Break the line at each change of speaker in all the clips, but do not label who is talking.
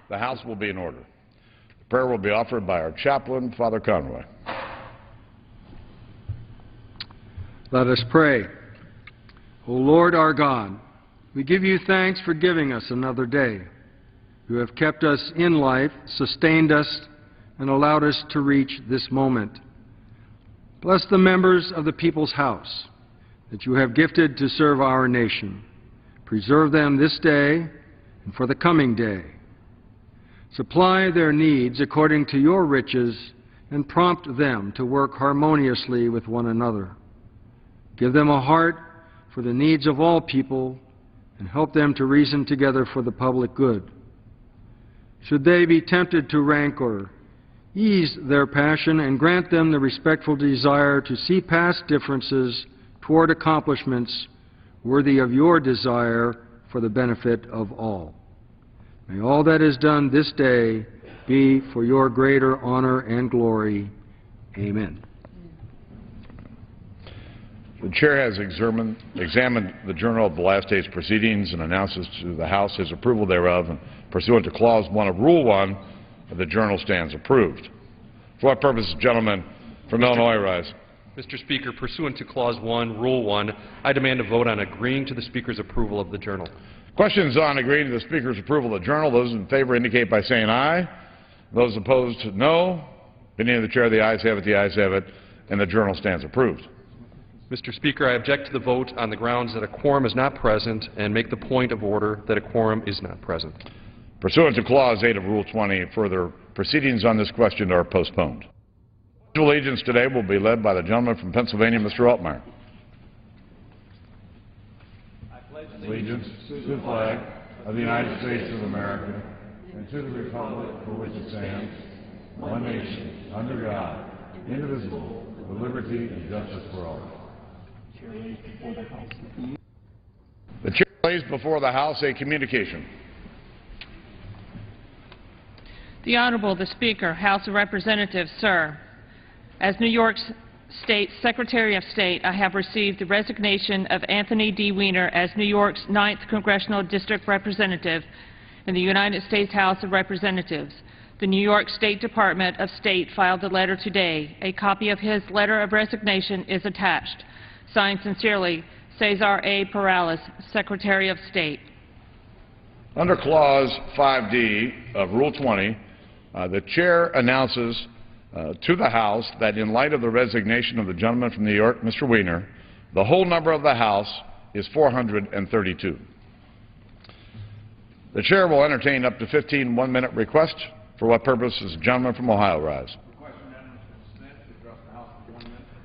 The House will be in order. The prayer will be offered by our chaplain, Father Conroy.
Let us pray. O Lord our God, we give you thanks for giving us another day. You have kept us in life, sustained us, and allowed us to reach this moment. Bless the members of the People's House that you have gifted to serve our nation. Preserve them this day and for the coming day. Supply their needs according to your riches and prompt them to work harmoniously with one another. Give them a heart for the needs of all people and help them to reason together for the public good. Should they be tempted to rancor, ease their passion and grant them the respectful desire to see past differences toward accomplishments worthy of your desire for the benefit of all. May all that is done this day be for your greater honor and glory. Amen.
The Chair has examined the Journal of the last day's proceedings and announces to the House his approval thereof. And pursuant to Clause 1 of Rule 1, the Journal stands approved. For what purpose, gentlemen from Illinois rise?
Mr. Speaker, pursuant to Clause 1, Rule 1, I demand a vote on agreeing to the Speaker's approval of the Journal.
Questions on agreeing to the Speaker's approval of the Journal? Those in favor indicate by saying aye. Those opposed, no. Opinion of the Chair, the ayes have it, and the Journal stands approved.
Mr. Speaker, I object to the vote on the grounds that a quorum is not present and make the point of order that a quorum is not present.
Pursuant to Clause 8 of Rule 20, further proceedings on this question are postponed. The Pledge of Allegiance today will be led by the gentleman from Pennsylvania, Mr. Altmaier.
I pledge allegiance to the flag of the United States of America and to the republic for which it stands, one nation, under God, indivisible, with liberty and justice for all.
The Chair lays before the House a communication.
The Honorable, the Speaker, House of Representatives, sir. As New York State Secretary of State, I have received the resignation of Anthony D. Weiner as New York's 9th Congressional District Representative in the United States House of Representatives. The New York State Department of State filed the letter today. A copy of his letter of resignation is attached. Signed sincerely, Cesar A. Perales, Secretary of State.
Under Clause 5D of Rule 20, the Chair announces to the House that in light of the resignation of the gentleman from New York, Mr. Weiner, the whole number of the House is 432. The Chair will entertain up to 15 one-minute requests. For what purpose does the gentleman from Ohio rise?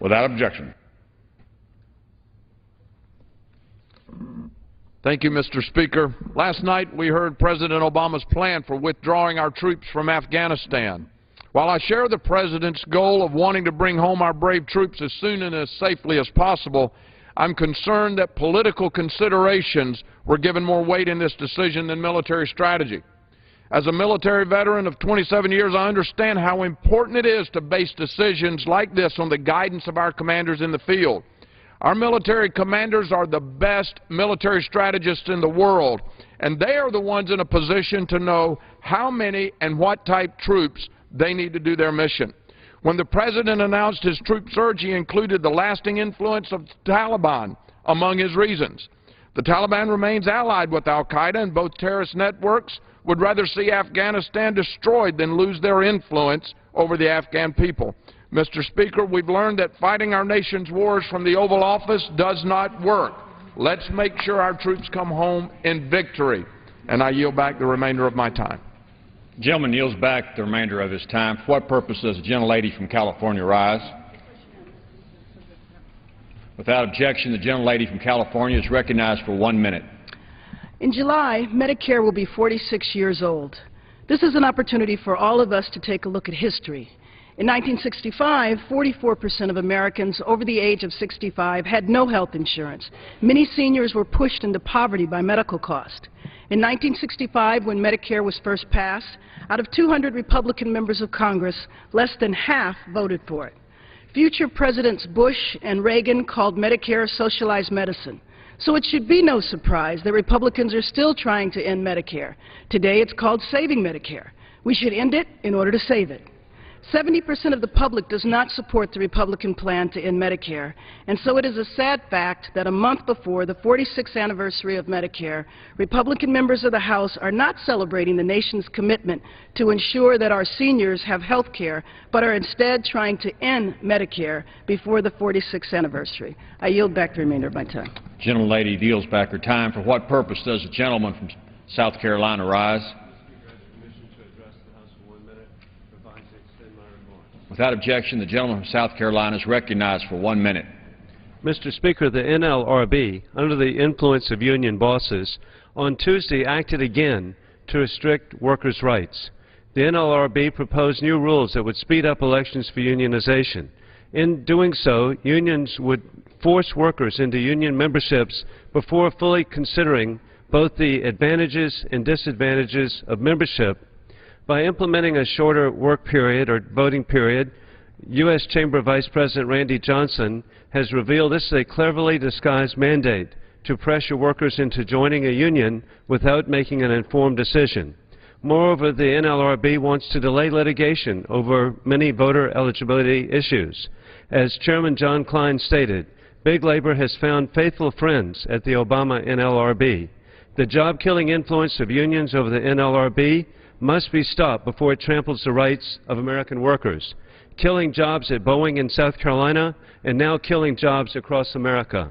Without objection.
Thank you, Mr. Speaker. Last night we heard President Obama's plan for withdrawing our troops from Afghanistan. While I share the President's goal of wanting to bring home our brave troops as soon and as safely as possible, I'm concerned that political considerations were given more weight in this decision than military strategy. As a military veteran of 27 years, I understand how important it is to base decisions like this on the guidance of our commanders in the field. Our military commanders are the best military strategists in the world, and they are the ones in a position to know how many and what type troops they need to do their mission. When the President announced his troop surge, he included the lasting influence of the Taliban among his reasons. The Taliban remains allied with al-Qaeda, and both terrorist networks would rather see Afghanistan destroyed than lose their influence over the Afghan people. Mr. Speaker, we've learned that fighting our nation's wars from the Oval Office does not work. Let's make sure our troops come home in victory. And I yield back the remainder of my time.
The gentleman yields back the remainder of his time. For what purpose does the gentlelady from California rise? Without objection, the gentlelady from California is recognized for 1 minute.
In July, Medicare will be 46 years old. This is an opportunity for all of us to take a look at history. In 1965, 44% of Americans over the age of 65 had no health insurance. Many seniors were pushed into poverty by medical costs. In 1965, when Medicare was first passed, out of 200 Republican members of Congress, less than half voted for it. Future Presidents Bush and Reagan called Medicare socialized medicine. So it should be no surprise that Republicans are still trying to end Medicare. Today it's called saving Medicare. We should end it in order to save it. 70% of the public does not support the Republican plan to end Medicare, and so it is a sad fact that a month before the 46th anniversary of Medicare, Republican members of the House are not celebrating the nation's commitment to ensure that our seniors have health care, but are instead trying to end Medicare before the 46th anniversary. I yield back the remainder of my time.
Gentlelady yields back her time. For what purpose does the gentleman from South Carolina rise? Without objection, the gentleman from South Carolina is recognized for 1 minute.
Mr. Speaker, the NLRB, under the influence of union bosses, on Tuesday acted again to restrict workers' rights. The NLRB proposed new rules that would speed up elections for unionization. In doing so, unions would force workers into union memberships before fully considering both the advantages and disadvantages of membership. By implementing a shorter work period or voting period, U.S. Chamber Vice President Randy Johnson has revealed this is a cleverly disguised mandate to pressure workers into joining a union without making an informed decision. Moreover, the NLRB wants to delay litigation over many voter eligibility issues. As Chairman John Klein stated, Big Labor has found faithful friends at the Obama NLRB. The job-killing influence of unions over the NLRB must be stopped before it tramples the rights of American workers, killing jobs at Boeing in South Carolina and now killing jobs across America.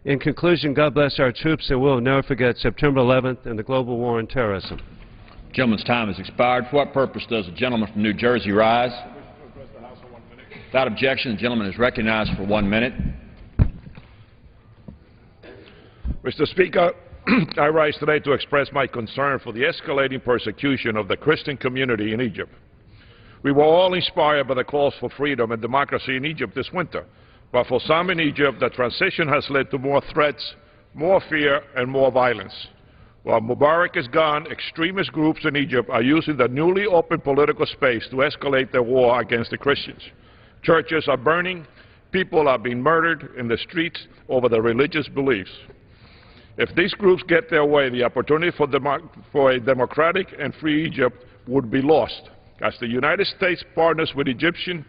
In conclusion, God bless our troops, and we'll never forget September 11th and the global war on terrorism.
The gentleman's time has expired. For what purpose does the gentleman from New Jersey rise? Without objection, the gentleman is recognized for 1 minute.
Mr. Speaker, I rise today to express my concern for the escalating persecution of the Christian community in Egypt. We were all inspired by the calls for freedom and democracy in Egypt this winter, but for some in Egypt, the transition has led to more threats, more fear, and more violence. While Mubarak is gone, extremist groups in Egypt are using the newly opened political space to escalate their war against the Christians. Churches are burning, people are being murdered in the streets over their religious beliefs. If these groups get their way, the opportunity for a democratic and free Egypt would be lost. As the United States partners with Egyptian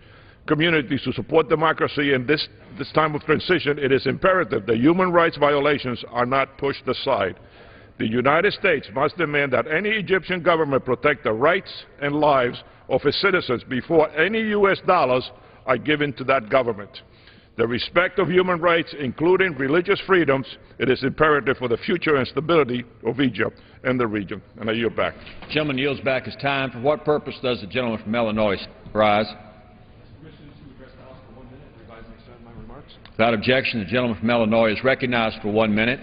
communities to support democracy in this time of transition, it is imperative that human rights violations are not pushed aside. The United States must demand that any Egyptian government protect the rights and lives of its citizens before any U.S. dollars are given to that government. The respect of human rights, including religious freedoms, it is imperative for the future and stability of Egypt and the region. And I yield back.
The gentleman yields back his time. For what purpose does the gentleman from Illinois rise? Without objection, the gentleman from Illinois is recognized for 1 minute.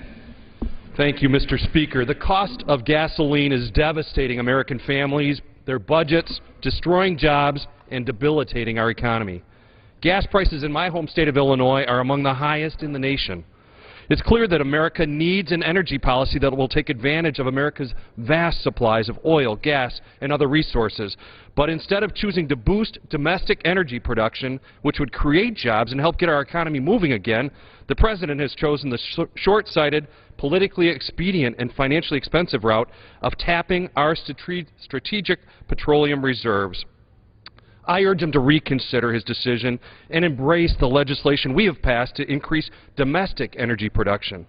Thank you, Mr. Speaker. The cost of gasoline is devastating American families, their budgets, destroying jobs, and debilitating our economy. Gas prices in my home state of Illinois are among the highest in the nation. It's clear that America needs an energy policy that will take advantage of America's vast supplies of oil, gas, and other resources. But instead of choosing to boost domestic energy production, which would create jobs and help get our economy moving again, the President has chosen the short-sighted, politically expedient, and financially expensive route of tapping our strategic petroleum reserves. I urge him to reconsider his decision and embrace the legislation we have passed to increase domestic energy production.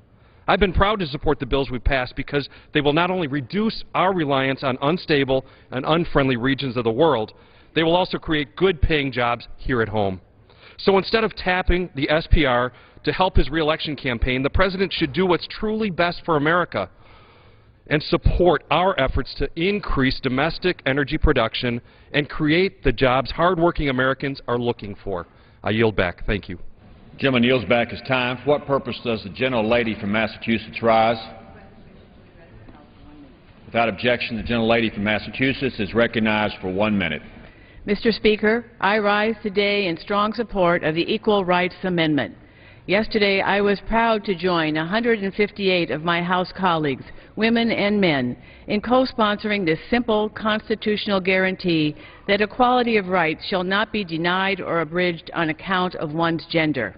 I've been proud to support the bills we've passed because they will not only reduce our reliance on unstable and unfriendly regions of the world, they will also create good-paying jobs here at home. So instead of tapping the SPR to help his re-election campaign, the President should do what's truly best for America and support our efforts to increase domestic energy production and create the jobs hardworking Americans are looking for. I yield back. Thank you.
The gentleman yields back his time. For what purpose does the gentlelady from Massachusetts rise? Without objection, the gentlelady from Massachusetts is recognized for 1 minute.
Mr. Speaker, I rise today in strong support of the Equal Rights Amendment. Yesterday, I was proud to join 158 of my House colleagues, women and men, in co-sponsoring this simple constitutional guarantee that equality of rights shall not be denied or abridged on account of one's gender.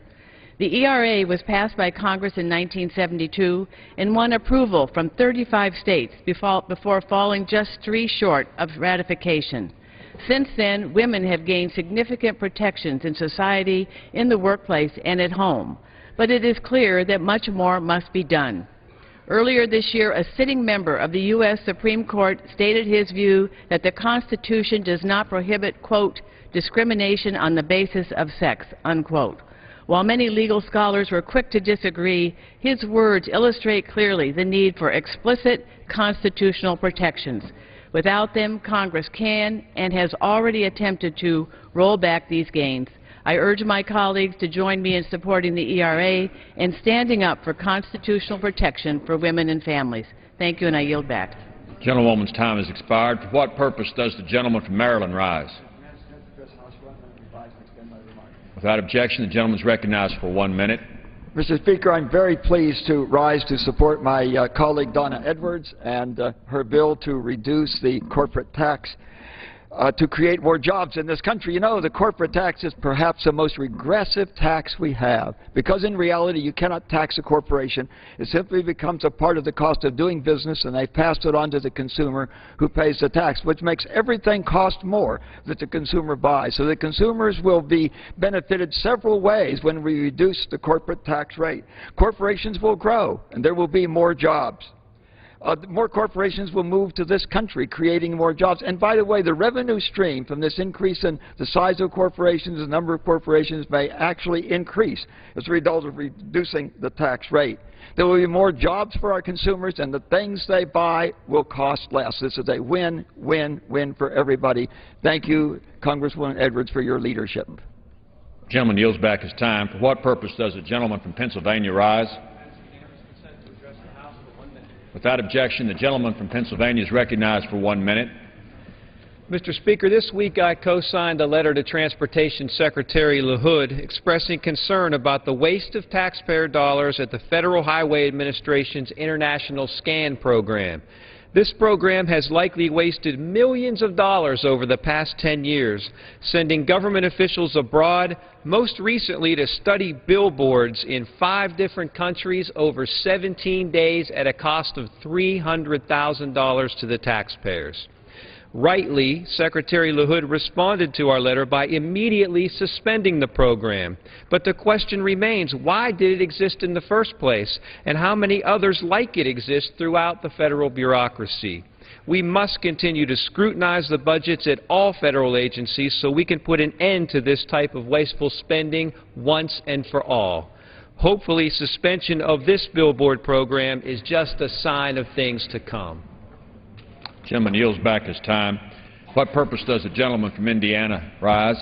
The ERA was passed by Congress in 1972 and won approval from 35 states before falling just 3 short of ratification. Since then, women have gained significant protections in society, in the workplace, and at home. But it is clear that much more must be done. Earlier this year, a sitting member of the U.S. Supreme Court stated his view that the Constitution does not prohibit, quote, discrimination on the basis of sex, unquote. While many legal scholars were quick to disagree, his words illustrate clearly the need for explicit constitutional protections. Without them, Congress can and has already attempted to roll back these gains. I urge my colleagues to join me in supporting the ERA and standing up for constitutional protection for women and families. Thank you, and I yield back.
Gentlewoman's time has expired. For what purpose does the gentleman from Maryland rise? Without objection, the gentleman is recognized for 1 minute.
Mr. Speaker, I'm very pleased to rise to support my colleague Donna Edwards and her bill to reduce the corporate tax to create more jobs in this country. You know, the corporate tax is perhaps the most regressive tax we have, because in reality you cannot tax a corporation. It simply becomes a part of the cost of doing business, and they pass it on to the consumer who pays the tax, which makes everything cost more that the consumer buys. So the consumers will be benefited several ways when we reduce the corporate tax rate. Corporations will grow, and there will be more jobs. More corporations will move to this country, creating more jobs. And by the way, the revenue stream from this increase in the size of corporations, the number of corporations, may actually increase as a result of reducing the tax rate. There will be more jobs for our consumers, and the things they buy will cost less. This is a win-win-win for everybody. Thank you, Congresswoman Edwards, for your leadership.
The gentleman yields back his time. For what purpose does the gentleman from Pennsylvania rise? Without objection, the gentleman from Pennsylvania is recognized for 1 minute.
Mr. Speaker, this week I co-signed a letter to Transportation Secretary LaHood expressing concern about the waste of taxpayer dollars at the Federal Highway Administration's International Scan program. This program has likely wasted millions of dollars over the past 10 years, sending government officials abroad, most recently to study billboards in 5 different countries over 17 days at a cost of $300,000 to the taxpayers. Rightly, Secretary LaHood responded to our letter by immediately suspending the program. But the question remains, why did it exist in the first place, and how many others like it exist throughout the federal bureaucracy? We must continue to scrutinize the budgets at all federal agencies so we can put an end to this type of wasteful spending once and for all. Hopefully, suspension of this billboard program is just a sign of things to come.
Gentleman yields back his time. What purpose does the gentleman from Indiana rise?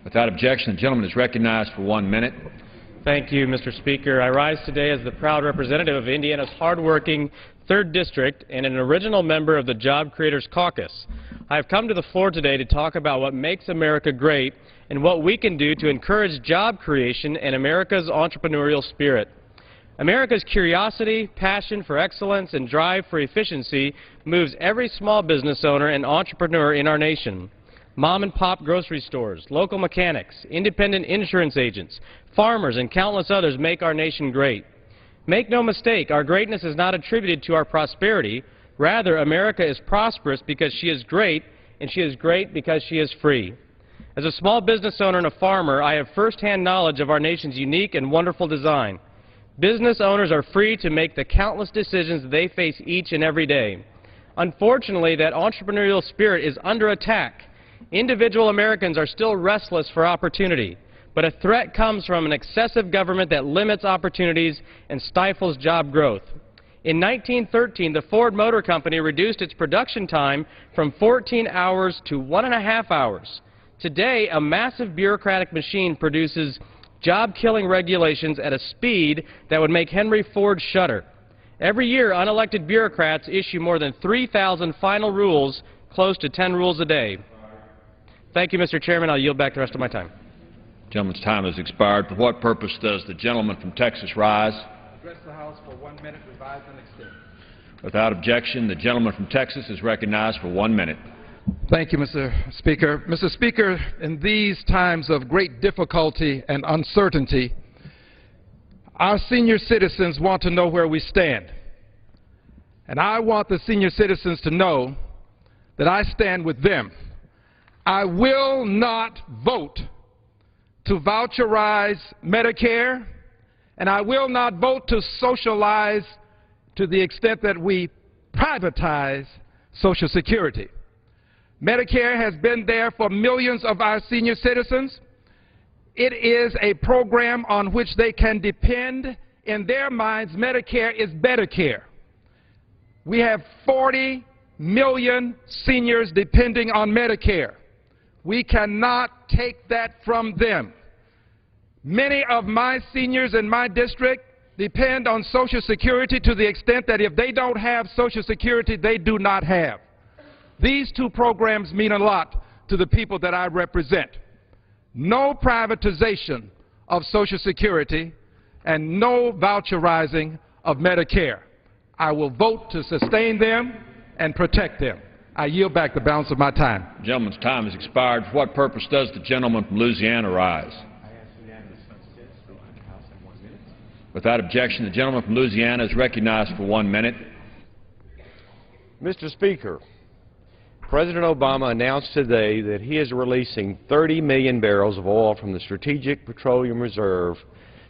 Without objection, the gentleman is recognized for 1 minute.
Thank you, Mr. Speaker. I rise today as the proud representative of Indiana's hardworking 3rd District and an original member of the Job Creators Caucus. I have come to the floor today to talk about what makes America great and what we can do to encourage job creation and America's entrepreneurial spirit. America's curiosity, passion for excellence, and drive for efficiency moves every small business owner and entrepreneur in our nation. Mom-and-pop grocery stores, local mechanics, independent insurance agents, farmers, and countless others make our nation great. Make no mistake, our greatness is not attributed to our prosperity. Rather, America is prosperous because she is great, and she is great because she is free. As a small business owner and a farmer, I have first-hand knowledge of our nation's unique and wonderful design. Business owners are free to make the countless decisions they face each and every day. Unfortunately, that entrepreneurial spirit is under attack. Individual Americans are still restless for opportunity, but a threat comes from an excessive government that limits opportunities and stifles job growth. In 1913, the Ford Motor Company reduced its production time from 14 hours to 1.5 hours. Today, a massive bureaucratic machine produces job-killing regulations at a speed that would make Henry Ford shudder. Every year, unelected bureaucrats issue more than 3,000 final rules, close to 10 rules a day. Thank you, Mr. Chairman. I'll yield back the rest of my time.
Gentleman's time has expired. For what purpose does the gentleman from Texas rise?
Address the House for 1 minute, revised and extended.
Without objection, the gentleman from Texas is recognized for 1 minute.
Thank you, Mr. Speaker. Mr. Speaker, in these times of great difficulty and uncertainty, our senior citizens want to know where we stand. And I want the senior citizens to know that I stand with them. I will not vote to voucherize Medicare, and I will not vote to socialize to the extent that we privatize Social Security. Medicare has been there for millions of our senior citizens. It is a program on which they can depend. In their minds, Medicare is better care. We have 40 million seniors depending on Medicare. We cannot take that from them. Many of my seniors in my district depend on Social Security to the extent that if they don't have Social Security, they do not have. These two programs mean a lot to the people that I represent. No privatization of Social Security and no voucherizing of Medicare. I will vote to sustain them and protect them. I yield back the balance of my time.
The gentleman's time has expired. For what purpose does the gentleman from Louisiana rise? Without objection, the gentleman from Louisiana is recognized for 1 minute.
Mr. Speaker, President Obama announced today that he is releasing 30 million barrels of oil from the Strategic Petroleum Reserve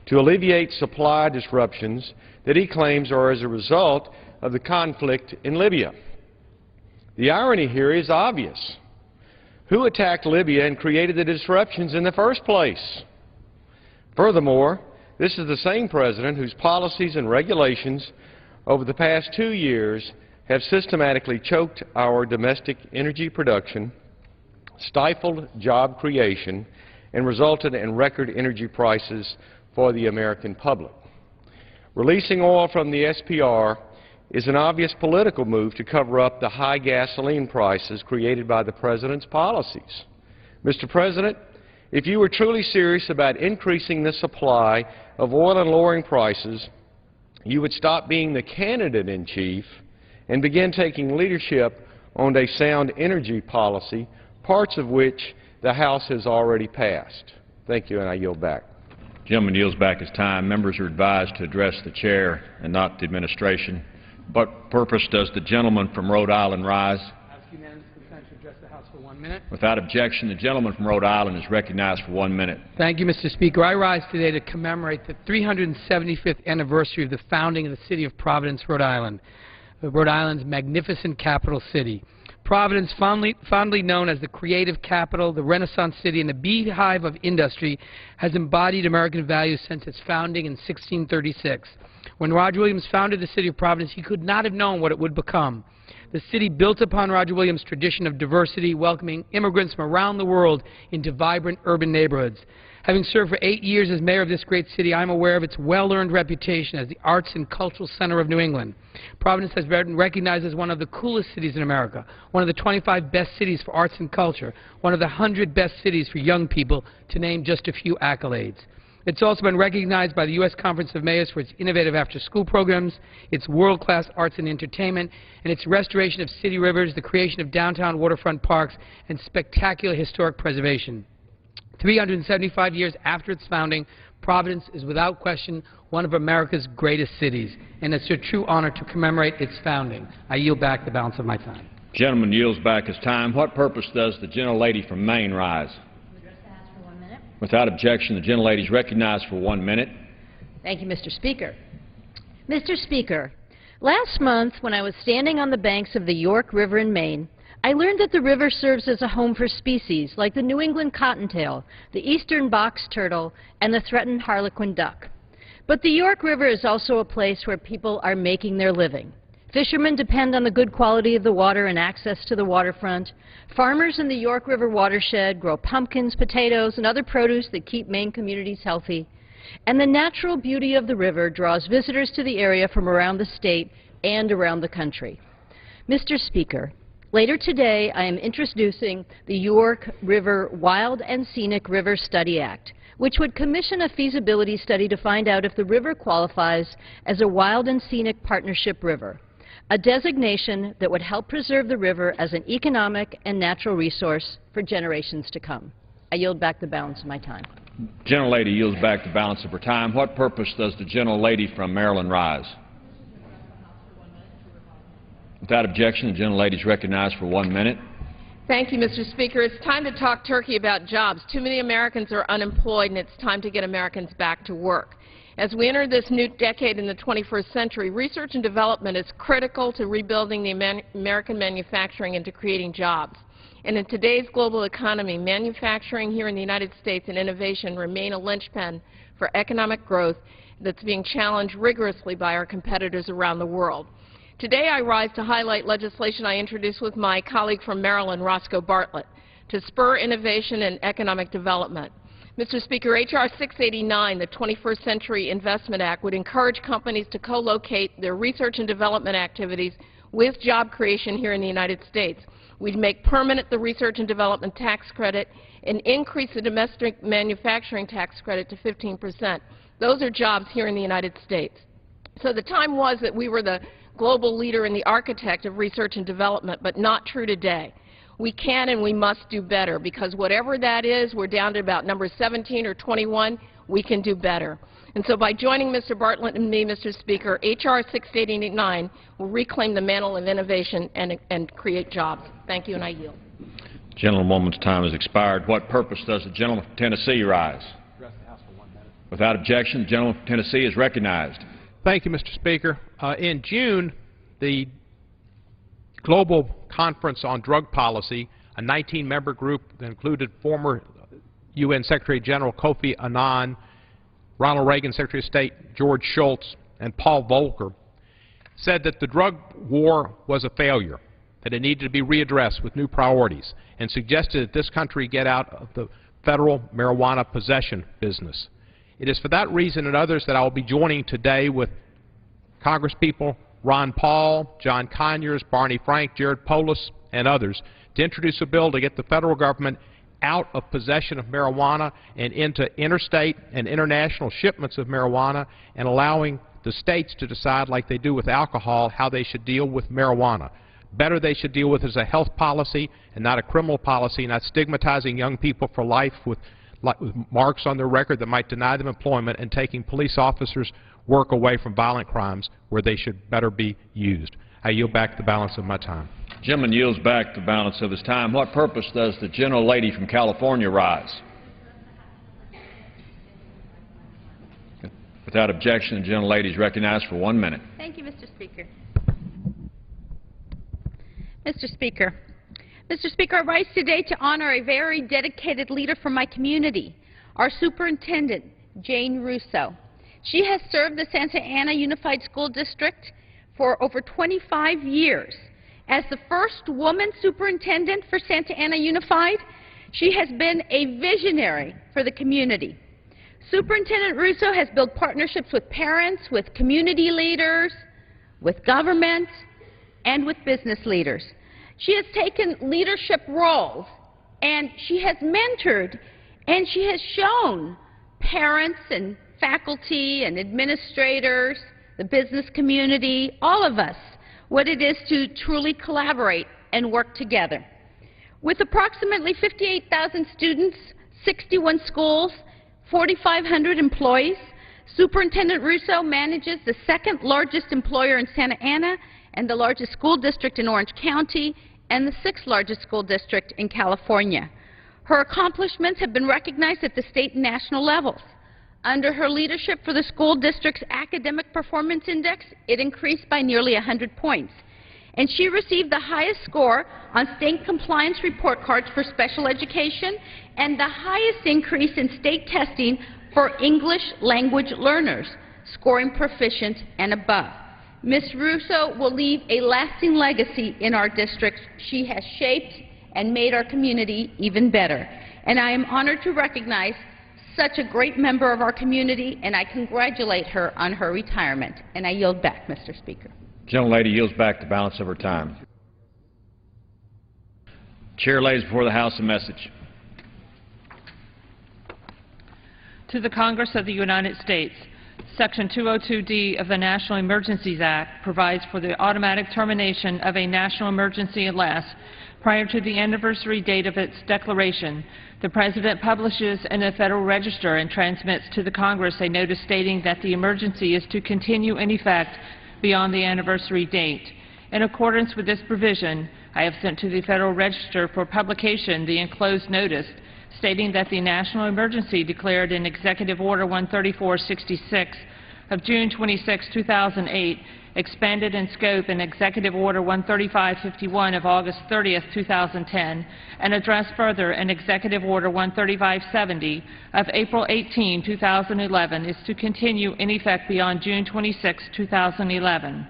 to alleviate supply disruptions that he claims are as a result of the conflict in Libya. The irony here is obvious. Who attacked Libya and created the disruptions in the first place? Furthermore, this is the same president whose policies and regulations over the past 2 years have systematically choked our domestic energy production, stifled job creation, and resulted in record energy prices for the American public. Releasing oil from the SPR is an obvious political move to cover up the high gasoline prices created by the president's policies. Mr. President, if you were truly serious about increasing the supply of oil and lowering prices, you would stop being the candidate-in-chief and begin taking leadership on a sound energy policy, parts of which the House has already passed. Thank you, and I yield back.
The gentleman yields back his time. Members are advised to address the chair and not the administration. What purpose does the gentleman from Rhode Island rise?
I ask unanimous consent to address the House for 1 minute.
Without objection, the gentleman from Rhode Island is recognized for 1 minute.
Thank you, Mr. Speaker. I rise today to commemorate the 375th anniversary of the founding of the city of Providence, Rhode Island, Rhode Island's magnificent capital city. Providence, fondly known as the creative capital, the Renaissance city, and the beehive of industry, has embodied American values since its founding in 1636. When Roger Williams founded the city of Providence, he could not have known what it would become. The city built upon Roger Williams' tradition of diversity, welcoming immigrants from around the world into vibrant urban neighborhoods. Having served for 8 years as mayor of this great city, I'm aware of its well-earned reputation as the arts and cultural center of New England. Providence has been recognized as one of the coolest cities in America, one of the 25 best cities for arts and culture, one of the 100 best cities for young people, to name just a few accolades. It's also been recognized by the U.S. Conference of Mayors for its innovative after-school programs, its world-class arts and entertainment, and its restoration of city rivers, the creation of downtown waterfront parks, and spectacular historic preservation. 375 years after its founding, Providence is without question one of America's greatest cities, and it's a true honor to commemorate its founding. I yield back the balance of my time.
The gentleman yields back his time. What purpose does the gentlelady from Maine rise? Without objection, the gentlelady is recognized for 1 minute.
Thank you, Mr. Speaker. Mr. Speaker, last month when I was standing on the banks of the York River in Maine, I learned that the river serves as a home for species like the New England cottontail, the eastern box turtle, and the threatened harlequin duck. But the York River is also a place where people are making their living. Fishermen depend on the good quality of the water and access to the waterfront. Farmers in the York River watershed grow pumpkins, potatoes, and other produce that keep Maine communities healthy. And the natural beauty of the river draws visitors to the area from around the state and around the country. Mr. Speaker, later today I am introducing the York River Wild and Scenic River Study Act, which would commission a feasibility study to find out if the river qualifies as a wild and scenic partnership river. a designation that would help preserve the river as an economic and natural resource for generations to come. I yield back the balance of my time.
Gentlelady yields back the balance of her time. What purpose does the gentlelady from Maryland rise? Without objection, the gentlelady is recognized for 1 minute.
Thank you, Mr. Speaker. It's time to talk turkey about jobs. Too many Americans are unemployed, and it's time to get Americans back to work. As we enter this new decade in the 21st century, research and development is critical to rebuilding the American manufacturing and to creating jobs. And in today's global economy, manufacturing here in the United States and innovation remain a linchpin for economic growth that's being challenged rigorously by our competitors around the world. Today I rise to highlight legislation I introduced with my colleague from Maryland, Roscoe Bartlett, to spur innovation and economic development. Mr. Speaker, H.R. 689, the 21st Century Investment Act, would encourage companies to co-locate their research and development activities with job creation here in the United States. We'd make permanent the research and development tax credit and increase the domestic manufacturing tax credit to 15%. Those are jobs here in the United States. So the time was that we were the global leader and the architect of research and development, but not true today. We can and we must do better, because whatever that is, we're down to about number 17 or 21, we can do better. And so by joining Mr. Bartlett and me, Mr. Speaker, H.R. 689 will reclaim the mantle of innovation and create jobs. Thank you, and I yield.
Gentlewoman's time has expired. What purpose does the gentleman from Tennessee rise? Without objection, the gentleman from Tennessee is recognized.
Thank you, Mr. Speaker. In June, the Global Conference on Drug Policy, a 19-member group that included former UN Secretary General Kofi Annan, Ronald Reagan Secretary of State George Shultz, and Paul Volcker, said that the drug war was a failure, that it needed to be readdressed with new priorities, and suggested that this country get out of the federal marijuana possession business. It is for that reason and others that I will be joining today with Congresspeople Ron Paul, John Conyers, Barney Frank, Jared Polis, and others to introduce a bill to get the federal government out of possession of marijuana and into interstate and international shipments of marijuana, and allowing the states to decide, like they do with alcohol, how they should deal with marijuana. Better they should deal with it as a health policy and not a criminal policy, not stigmatizing young people for life with marks on their record that might deny them employment, and taking police officers' work away from violent crimes where they should better be used. I yield back the balance of my time.
Gentleman yields back the balance of his time. What purpose does the gentlelady from California rise? Without objection, the gentlelady is recognized for 1 minute.
Thank you, Mr. Speaker. Mr. Speaker, I rise today to honor a very dedicated leader from my community, our superintendent, Jane Russo. She has served the Santa Ana Unified School District for over 25 years. As the first woman superintendent for Santa Ana Unified, she has been a visionary for the community. Superintendent Russo has built partnerships with parents, with community leaders, with government, and with business leaders. She has taken leadership roles, and she has mentored, and she has shown parents and faculty and administrators, the business community, all of us, what it is to truly collaborate and work together. With approximately 58,000 students, 61 schools, 4,500 employees, Superintendent Russo manages the second largest employer in Santa Ana and the largest school district in Orange County and the sixth largest school district in California. Her accomplishments have been recognized at the state and national levels. Under her leadership for the school district's Academic Performance Index, it increased by nearly 100 points. And she received the highest score on state compliance report cards for special education and the highest increase in state testing for English language learners, scoring proficient and above. Ms. Russo will leave a lasting legacy in our districts. She has shaped and made our community even better. And I am honored to recognize such a great member of our community, and I congratulate her on her retirement. And I yield back, Mr. Speaker.
Gentlelady yields back the balance of her time. Chair lays before the House a message.
To the Congress of the United States, Section 202D of the National Emergencies Act provides for the automatic termination of a national emergency unless, prior to the anniversary date of its declaration, the President publishes in the Federal Register and transmits to the Congress a notice stating that the emergency is to continue in effect beyond the anniversary date. In accordance with this provision, I have sent to the Federal Register for publication the enclosed notice stating that the national emergency declared in Executive Order 13466 of June 26, 2008, expanded in scope in Executive Order 13551 of August 30, 2010, and addressed further in Executive Order 13570 of April 18, 2011, is to continue in effect beyond June 26, 2011.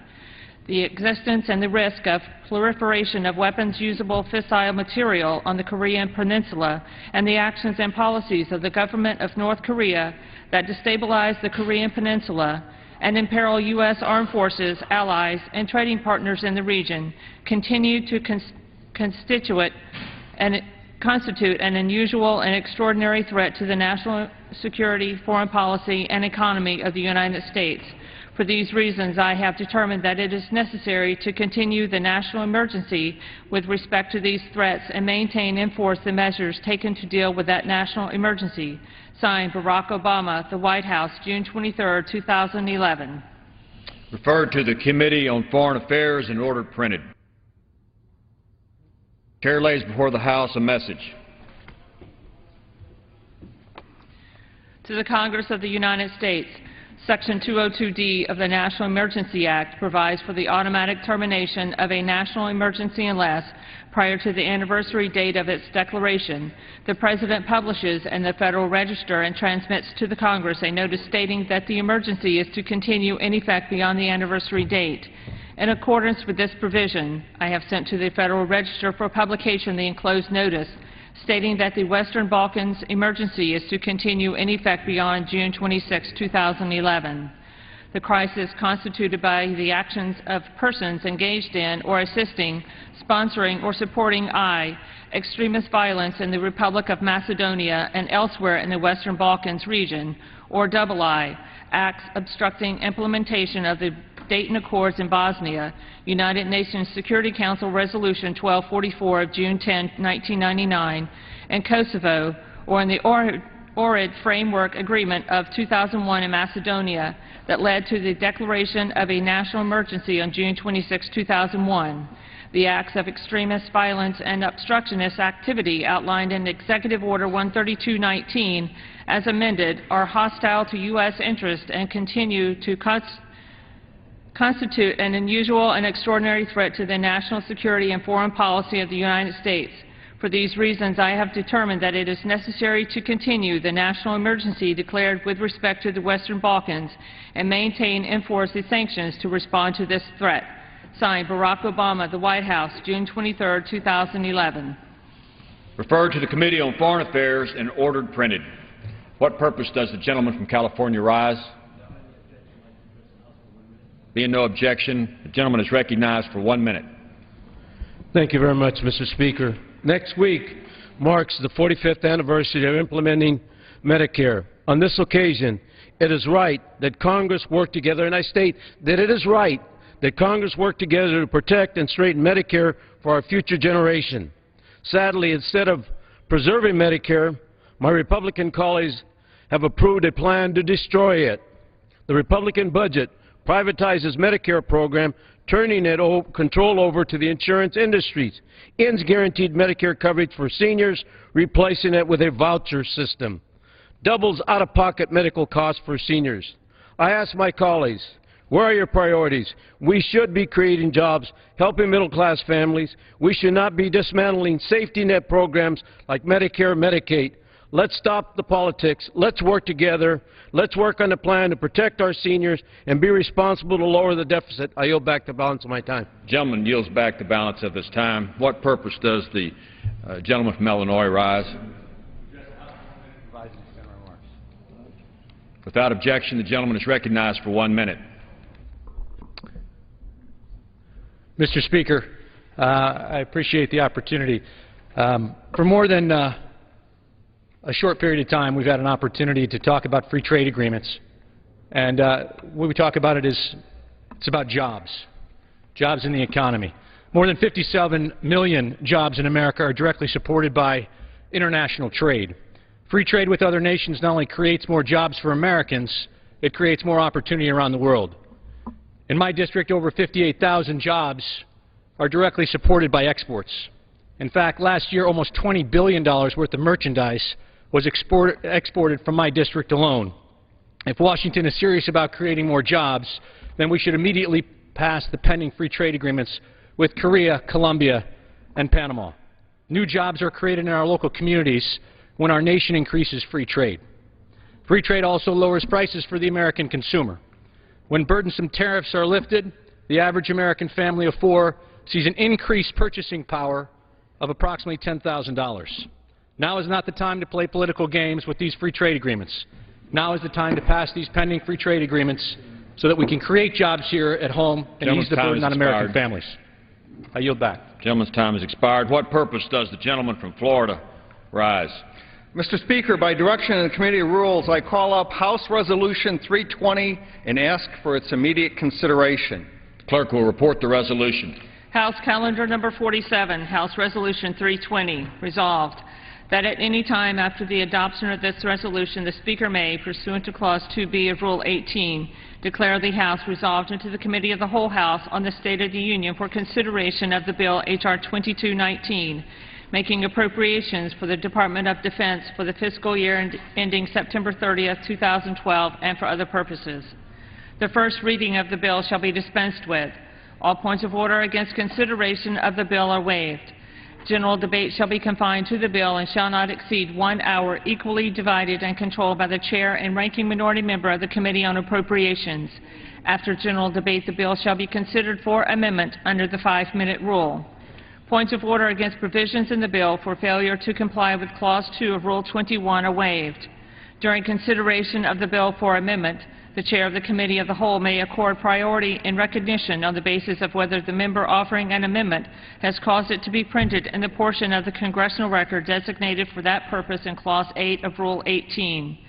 The existence and the risk of proliferation of weapons-usable fissile material on the Korean Peninsula and the actions and policies of the government of North Korea that destabilize the Korean Peninsula and imperil U.S. armed forces, allies, and trading partners in the region continue to constitute an unusual and extraordinary threat to the national security, foreign policy, and economy of the United States. For these reasons, I have determined that it is necessary to continue the national emergency with respect to these threats and maintain and enforce the measures taken to deal with that national emergency. Signed, Barack Obama, the White House, June 23, 2011.
Referred to the Committee on Foreign Affairs and ordered printed. Chair lays before the House a message.
To the Congress of the United States, Section 202D of the National Emergency Act provides for the automatic termination of a national emergency unless, prior to the anniversary date of its declaration, the President publishes in the Federal Register and transmits to the Congress a notice stating that the emergency is to continue in effect beyond the anniversary date. In accordance with this provision, I have sent to the Federal Register for publication the enclosed notice stating that the Western Balkans emergency is to continue in effect beyond June 26, 2011. The crisis constituted by the actions of persons engaged in or assisting, sponsoring, or supporting extremist violence in the Republic of Macedonia and elsewhere in the Western Balkans region, or I, acts obstructing implementation of the Dayton Accords in Bosnia, United Nations Security Council Resolution 1244 of June 10, 1999, and Kosovo, or in the Ohrid Framework Agreement of 2001 in Macedonia that led to the declaration of a national emergency on June 26, 2001. The acts of extremist violence and obstructionist activity outlined in Executive Order 13219 as amended are hostile to U.S. interests and continue to constitute an unusual and extraordinary threat to the national security and foreign policy of the United States. For these reasons, I have determined that it is necessary to continue the national emergency declared with respect to the Western Balkans and maintain and enforce the sanctions to respond to this threat. Signed, Barack Obama, the White House, June 23, 2011.
Referred to the Committee on Foreign Affairs and ordered printed. What purpose does the gentleman from California rise? Being no objection, the gentleman is recognized for 1 minute.
Thank you very much, Mr. Speaker. Next week marks the 45th anniversary of implementing Medicare. On this occasion, it is right that Congress work together, and I state that it is right that Congress work together to protect and straighten Medicare for our future generation. Sadly, instead of preserving Medicare, my Republican colleagues have approved a plan to destroy it. The Republican budget privatizes Medicare program, turning control over to the insurance industries, ends guaranteed Medicare coverage for seniors, replacing it with a voucher system, doubles out-of-pocket medical costs for seniors. I ask my colleagues, where are your priorities? We should be creating jobs, helping middle-class families. We should not be dismantling safety net programs like Medicare, Medicaid. Let's stop the politics. Let's work together. Let's work on a plan to protect our seniors and be responsible to lower the deficit. I yield back the balance of my time.
Gentleman yields back the balance of his time. What purpose does the gentleman from Illinois rise? Without objection, the gentleman is recognized for 1 minute.
Mr. Speaker, I appreciate the opportunity. For more than a short period of time, we've had an opportunity to talk about free trade agreements
And what we talk about it's about jobs, jobs in the economy. More than 57 million jobs in America are directly supported by international trade. Free trade with other nations not only creates more jobs for Americans, it creates more opportunity around the world. In my district, over 58,000 jobs are directly supported by exports. In fact, last year, almost $20 billion worth of merchandise was exported from my district alone. If Washington is serious about creating more jobs, then we should immediately pass the pending free trade agreements with Korea, Colombia, and Panama. New jobs are created in our local communities when our nation increases free trade. Free trade also lowers prices for the American consumer. When burdensome tariffs are lifted, the average American family of four sees an increased purchasing power of approximately $10,000. Now is not the time to play political games with these free trade agreements. Now is the time to pass these pending free trade agreements so that we can create jobs here at home and ease the burden on American families. I yield back.
Gentleman's time has expired. What purpose does the gentleman from Florida rise?
Mr. Speaker, by direction of the Committee of Rules, I call up House Resolution 320 and ask for its immediate consideration.
The clerk will report the resolution.
House Calendar Number 47, House Resolution 320, resolved that at any time after the adoption of this resolution, the Speaker may, pursuant to Clause 2B of Rule 18, declare the House resolved into the Committee of the Whole House on the State of the Union for consideration of the bill H.R. 2219, making appropriations for the Department of Defense for the fiscal year ending September 30th, 2012, and for other purposes. The first reading of the bill shall be dispensed with. All points of order against consideration of the bill are waived. General debate shall be confined to the bill and shall not exceed 1 hour, equally divided and controlled by the Chair and Ranking Minority Member of the Committee on Appropriations. After general debate, the bill shall be considered for amendment under the 5-minute rule. Points of order against provisions in the bill for failure to comply with Clause 2 of Rule 21 are waived. During consideration of the bill for amendment, the Chair of the Committee of the Whole may accord priority in recognition on the basis of whether the member offering an amendment has caused it to be printed in the portion of the congressional record designated for that purpose in Clause 8 of Rule 18.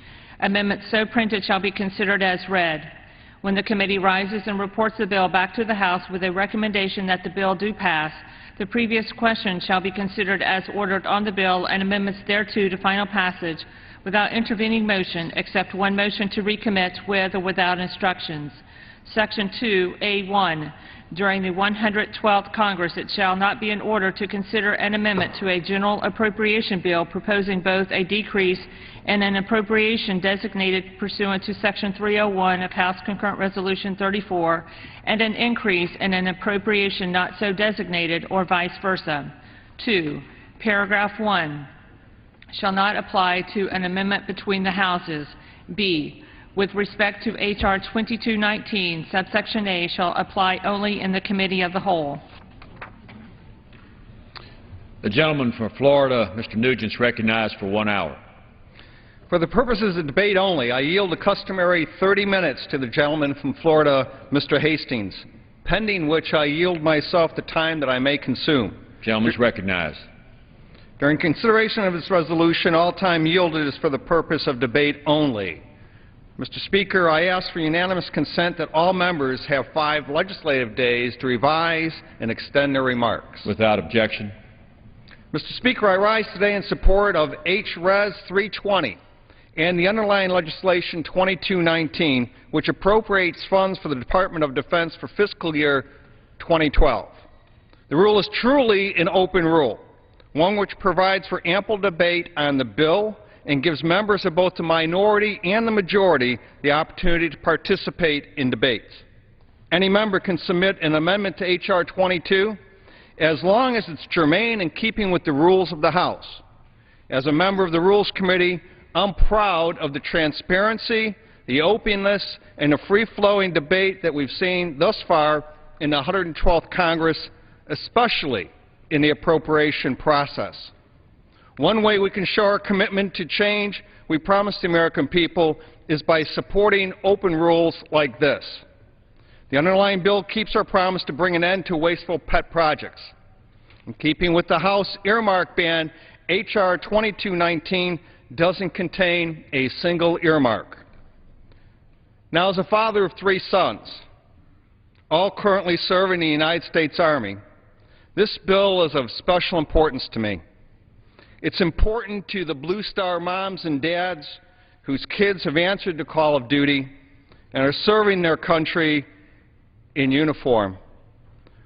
Amendments so printed shall be considered as read. When the committee rises and reports the bill back to the House with a recommendation that the bill do pass, the previous question shall be considered as ordered on the bill and amendments thereto to final passage without intervening motion, except one motion to recommit with or without instructions. Section 2A1. During the 112th Congress, it shall not be in order to consider an amendment to a general appropriation bill proposing both a decrease in an appropriation designated pursuant to Section 301 of House Concurrent Resolution 34 and an increase in an appropriation not so designated or vice versa. 2. Paragraph 1 shall not apply to an amendment between the Houses. B. With respect to H.R. 2219, subsection A shall apply only in the Committee of the Whole.
The gentleman from Florida, Mr. Nugent, is recognized for 1 hour.
For the purposes of debate only, I yield the customary 30 minutes to the gentleman from Florida, Mr. Hastings, pending which I yield myself the time that I may consume.
Gentleman is recognized.
During consideration of this resolution, all time yielded is for the purpose of debate only. Mr. Speaker, I ask for unanimous consent that all members have 5 legislative days to revise and extend their remarks.
Without objection.
Mr. Speaker, I rise today in support of H.Res. 320 and the underlying legislation 2219, which appropriates funds for the Department of Defense for fiscal year 2012. The rule is truly an open rule, one which provides for ample debate on the bill and gives members of both the minority and the majority the opportunity to participate in debates. Any member can submit an amendment to H.R. 22 as long as it's germane in keeping with the rules of the House. As a member of the Rules Committee, I'm proud of the transparency, the openness, and the free-flowing debate that we've seen thus far in the 112th Congress, especially in the appropriation process. One way we can show our commitment to change we promise the American people is by supporting open rules like this. The underlying bill keeps our promise to bring an end to wasteful pet projects. In keeping with the House earmark ban, H.R. 2219 doesn't contain a single earmark. Now, as a father of 3 sons, all currently serving in the United States Army, this bill is of special importance to me. It's important to the Blue Star moms and dads whose kids have answered the call of duty and are serving their country in uniform.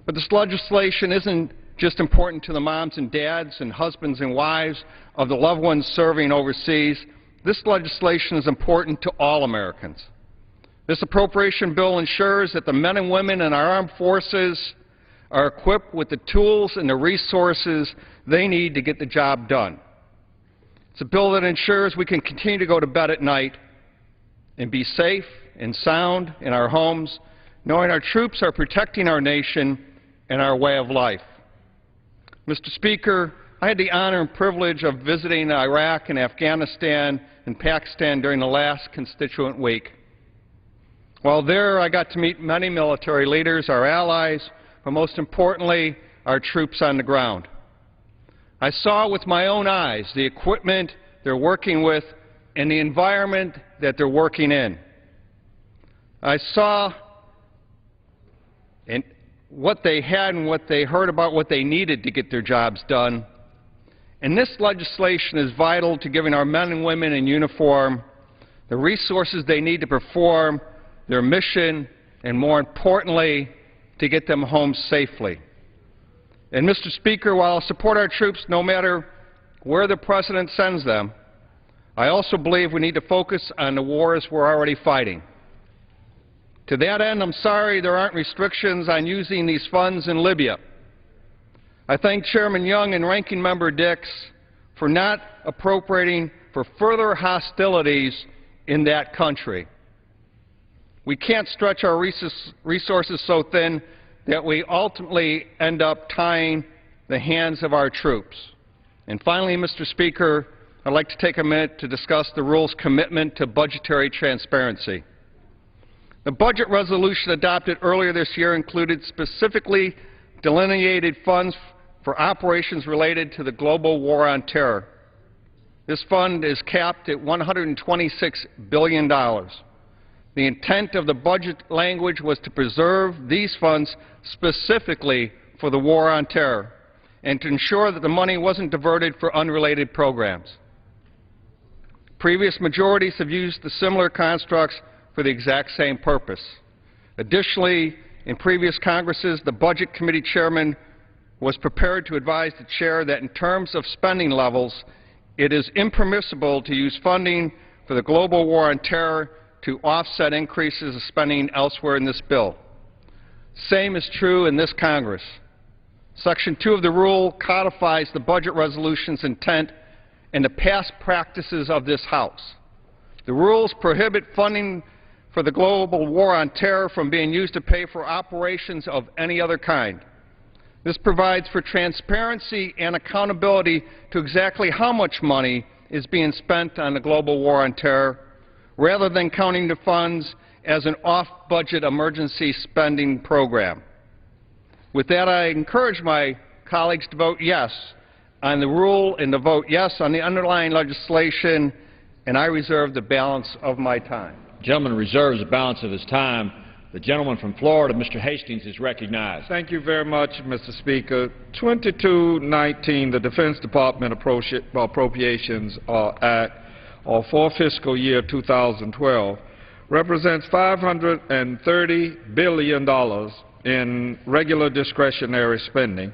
But this legislation isn't just important to the moms and dads and husbands and wives of the loved ones serving overseas. This legislation is important to all Americans. This appropriation bill ensures that the men and women in our armed forces are equipped with the tools and the resources they need to get the job done. It's a bill that ensures we can continue to go to bed at night and be safe and sound in our homes, knowing our troops are protecting our nation and our way of life. Mr. Speaker, I had the honor and privilege of visiting Iraq and Afghanistan and Pakistan during the last constituent week. While there, I got to meet many military leaders, our allies, but most importantly, our troops on the ground. I saw with my own eyes the equipment they're working with and the environment that they're working in. I saw what they had and what they heard about what they needed to get their jobs done. And this legislation is vital to giving our men and women in uniform the resources they need to perform their mission and, more importantly, to get them home safely. And, Mr. Speaker, while I support our troops no matter where the President sends them, I also believe we need to focus on the wars we're already fighting. To that end, I'm sorry there aren't restrictions on using these funds in Libya. I thank Chairman Young and Ranking Member Dix for not appropriating for further hostilities in that country. We can't stretch our resources so thin that we ultimately end up tying the hands of our troops. And finally, Mr. Speaker, I'd like to take a minute to discuss the rule's commitment to budgetary transparency. The budget resolution adopted earlier this year included specifically delineated funds for operations related to the global war on terror. This fund is capped at $126 billion. The intent of the budget language was to preserve these funds specifically for the war on terror and to ensure that the money wasn't diverted for unrelated programs. Previous majorities have used the similar constructs for the exact same purpose. Additionally, in previous Congresses, the Budget Committee Chairman was prepared to advise the Chair that in terms of spending levels, it is impermissible to use funding for the global war on terror to offset increases of spending elsewhere in this bill. Same is true in this Congress. Section 2 of the rule codifies the budget resolution's intent and the past practices of this House. The rules prohibit funding for the global war on terror from being used to pay for operations of any other kind. This provides for transparency and accountability to exactly how much money is being spent on the global war on terror, rather than counting the funds as an off-budget emergency spending program. With that, I encourage my colleagues to vote yes on the rule and to vote yes on the underlying legislation, and I reserve the balance of my time.
The gentleman reserves the balance of his time. The gentleman from Florida, Mr. Hastings, is recognized.
Thank you very much, Mr. Speaker. 2219, the Defense Department Appropriations Act for fiscal year 2012 represents $530 billion in regular discretionary spending,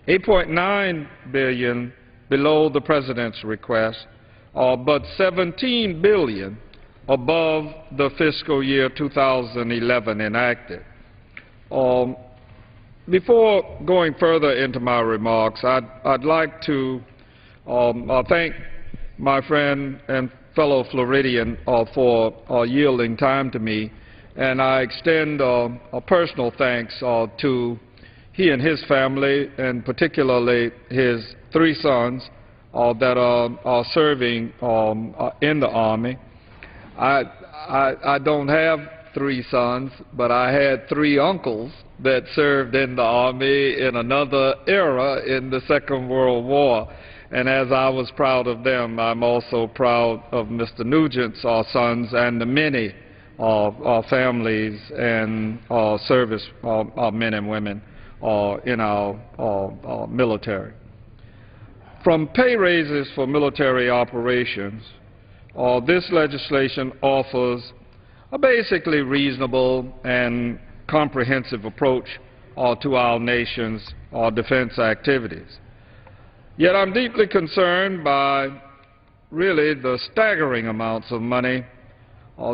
$8.9 billion below the President's request, but $17 billion above the fiscal year 2011 enacted. Before going further into my remarks, I'd like to thank my friend and fellow Floridian for yielding time to me, and I extend a personal thanks to he and his family, and particularly his 3 sons that are serving in the Army. I don't have 3 sons, but I had 3 uncles that served in the Army in another era in the Second World War. And as I was proud of them, I'm also proud of Mr. Nugent's sons and the many
families and service men and women in our military. From pay raises for military operations, this legislation offers a basically reasonable and comprehensive approach to our nation's defense activities. Yet I'm deeply concerned by really the staggering amounts of money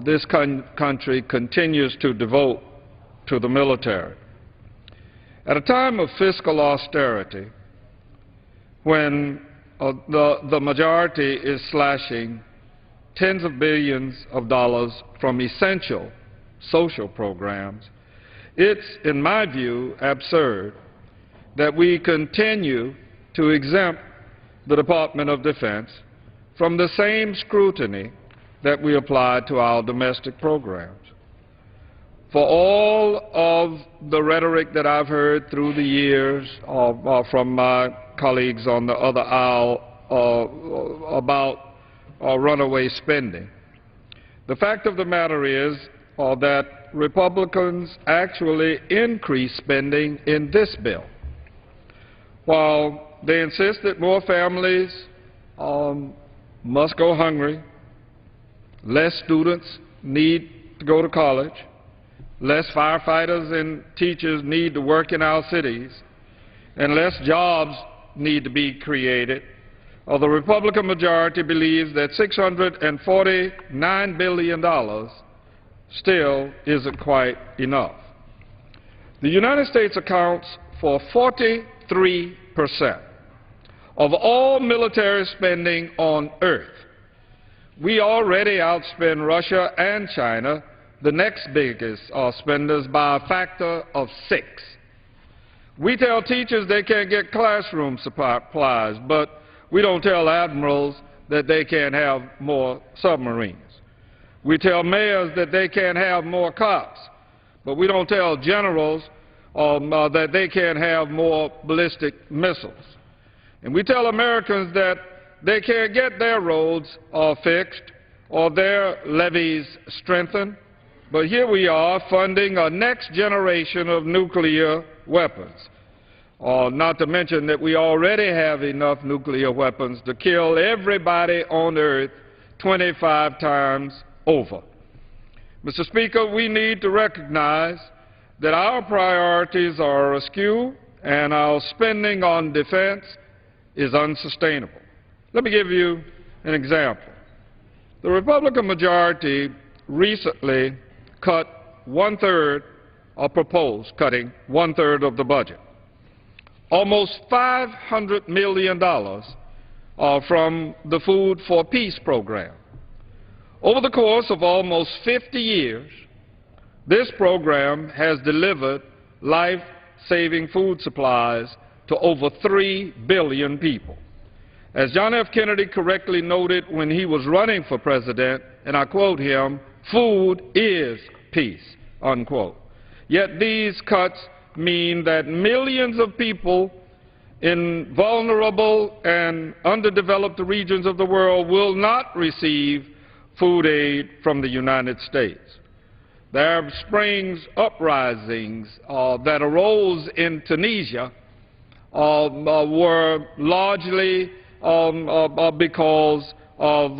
this country continues to devote to the military. At a time of fiscal austerity, when the majority is slashing tens of billions of dollars from essential social programs, it's, in my view, absurd that we continue to exempt the Department of Defense from the same scrutiny that we apply to our domestic programs. For all of the rhetoric that I've heard through the years from my colleagues on the other aisle about runaway spending, the fact of the matter is that Republicans actually increase spending in this bill. While they insist that more families must go hungry, less students need to go to college, less firefighters and teachers need to work in our cities, and less jobs need to be created, the Republican majority believes that $649 billion still isn't quite enough. The United States accounts for 43% of all military spending on earth. We already outspend Russia and China, the next biggest spenders, by a factor of 6. We tell teachers they can't get classroom supplies, but we don't tell admirals that they can't have more submarines. We tell mayors that they can't have more cops, but we don't tell generals that they can't have more ballistic missiles. And we tell Americans that they can't get their roads fixed or their levees strengthened, but here we are funding a next generation of nuclear weapons. Not to mention that we already have enough nuclear weapons to kill everybody on Earth 25 times over. Mr. Speaker, we need to recognize that our priorities are askew and our spending on defense is unsustainable. Let me give you an example. The Republican majority recently cut one-third, or proposed cutting one-third of the budget, almost $500 million from the Food for Peace program. Over the course of almost 50 years, this program has delivered life-saving food supplies to over 3 billion people. As John F. Kennedy correctly noted when he was running for president, and I quote him, "Food is peace," unquote. Yet these cuts mean that millions of people in vulnerable and underdeveloped regions of the world will not receive food aid from the United States. The Arab Springs uprisings that arose in Tunisia were largely because of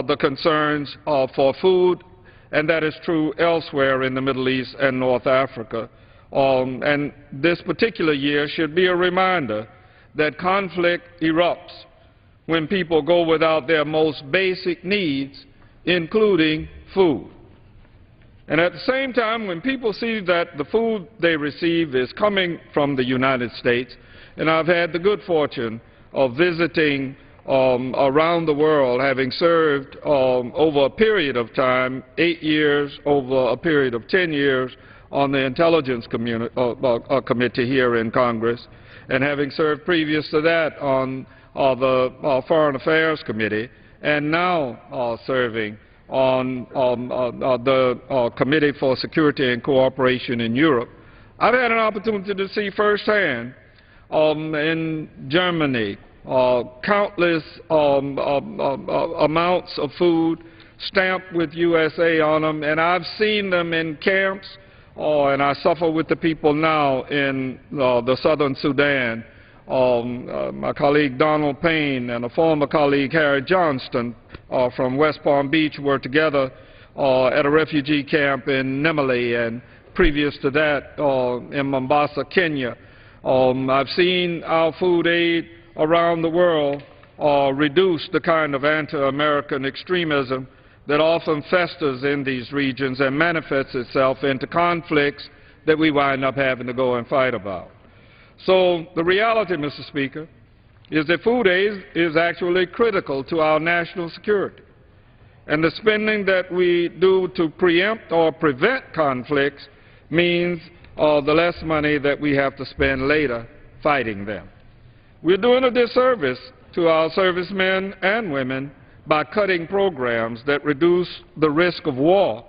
the concerns for food, and that is true elsewhere in the Middle East and North Africa. And this particular year should be a reminder that conflict erupts when people go without their most basic needs, including food. And at the same time, when people see that the food they receive is coming from the United States, and I've had the good fortune of visiting around the world, having served over a period of time, 8 years, over a period of 10 years, on the Intelligence Committee here in Congress, and having served previous to that on the Foreign Affairs Committee, and now serving on the Committee for Security and Cooperation in Europe, I've had an opportunity to see firsthand in Germany countless amounts of food
stamped with USA on them, and I've seen them in camps, and I suffer with the people now in the southern Sudan. My colleague Donald Payne and a former colleague Harry Johnston from West Palm Beach were together at a refugee camp in Nimali, and previous to that in Mombasa, Kenya. I've seen our food aid around the world reduce the kind of anti-American extremism that often festers in these regions and manifests itself into conflicts that we wind up having to go and fight about. So the reality, Mr. Speaker, is that food aid is actually critical to our national security. And the spending that we do to preempt or prevent conflicts means the less money that we have to spend later fighting them. We're doing a disservice to our servicemen and women by cutting programs that reduce the risk of war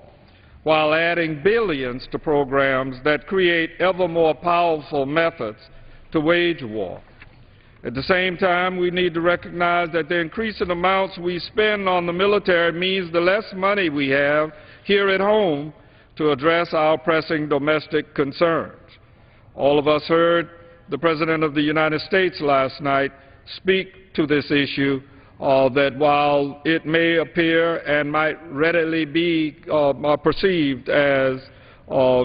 while adding billions to programs that create ever more powerful methods to wage war. At the same time, we need to recognize that the increasing amounts we spend on the military means the less money we have here at home to address our pressing domestic concerns. All of us heard the President of the United States last night speak to this issue, that while it may appear and might readily be perceived as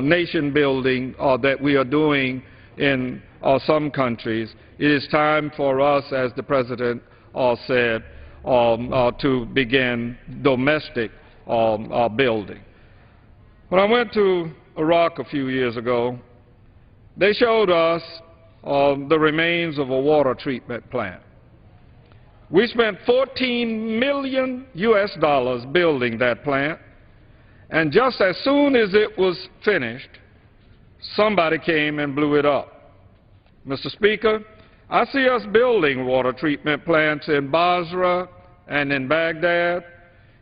nation building that we are doing in some countries, it is time for us, as the President said, to begin domestic building. When I went to Iraq a few years ago, they showed us the remains of a water treatment plant. We spent $14 million building that plant, and just as soon as it was finished, somebody came and blew it up. Mr. Speaker, I see us building water treatment plants in Basra and in Baghdad,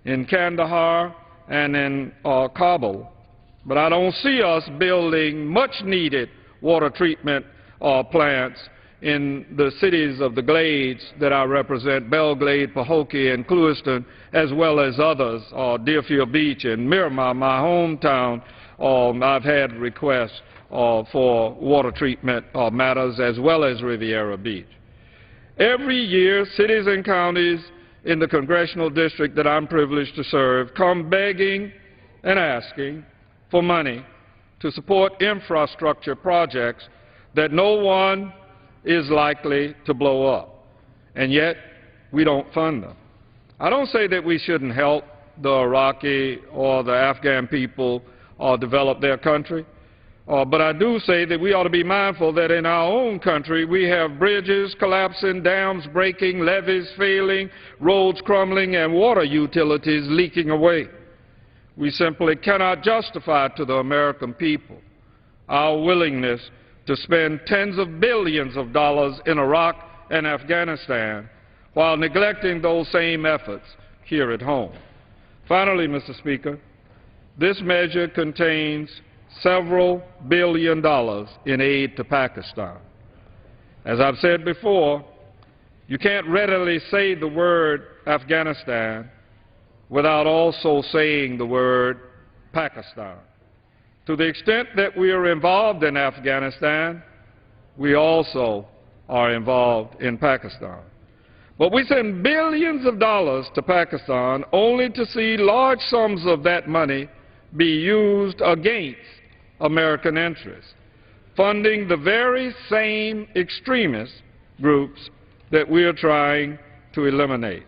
in Kandahar, and in Kabul, but I don't see us building much-needed water treatment plants in the cities of the Glades that I represent, Belgrade, Pahokee, and Clewiston, as well as others, Deerfield Beach and Miramar, my hometown. I've had requests for water treatment matters, as well as Riviera Beach. Every year, cities and counties in the congressional district that I'm privileged to serve come begging and asking for money to support infrastructure projects that no one is likely to blow up, and yet we don't fund them. I don't say that we shouldn't help the Iraqi or the Afghan people develop their country, but I do say that we ought to be mindful that in our own country we have bridges collapsing, dams breaking, levees failing, roads crumbling, and water utilities leaking away. We simply cannot justify to the American people our willingness to spend tens of billions of dollars in Iraq and Afghanistan while neglecting those same efforts here at home. Finally, Mr. Speaker, this measure contains several billion dollars in aid to Pakistan. As I've said before, you can't readily say the word Afghanistan without also saying the word Pakistan. To the extent that we are involved in Afghanistan, we also are involved in Pakistan. But we send billions of dollars to Pakistan only to see large sums of that money be used against American interests, funding the very same extremist groups that we are trying to eliminate.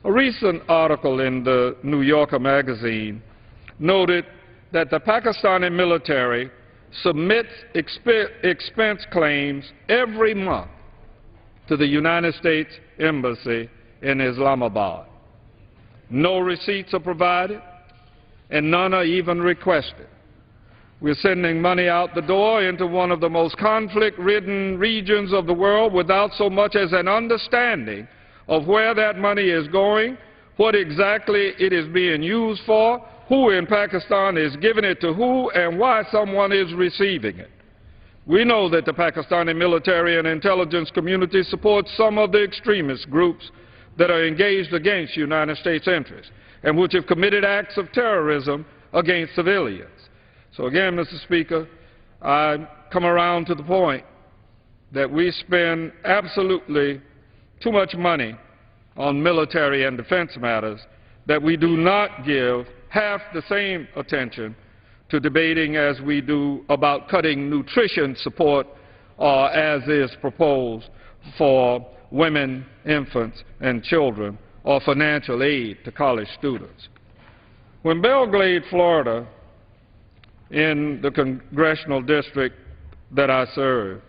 A recent article in the New Yorker magazine noted that the Pakistani military submits expense claims every month to the United States Embassy in Islamabad. No receipts are provided, and none are even requested. We're sending money out the door into one of the most conflict-ridden regions of the world without so much as an understanding of where that money is going, what exactly it is being used for, who in Pakistan is giving it to who, and why someone is receiving it. We know that the Pakistani military and intelligence community supports some of the extremist groups that are engaged against United States interests.
and which have committed acts of terrorism against civilians. So again, Mr. Speaker, I come around to the point that we spend absolutely too much money on military and defense matters, that we do not give half the same attention to debating as we do about cutting nutrition support as is proposed for women, infants, and children, or financial aid to college students. When Belgrade, Florida, in the congressional district that I serve,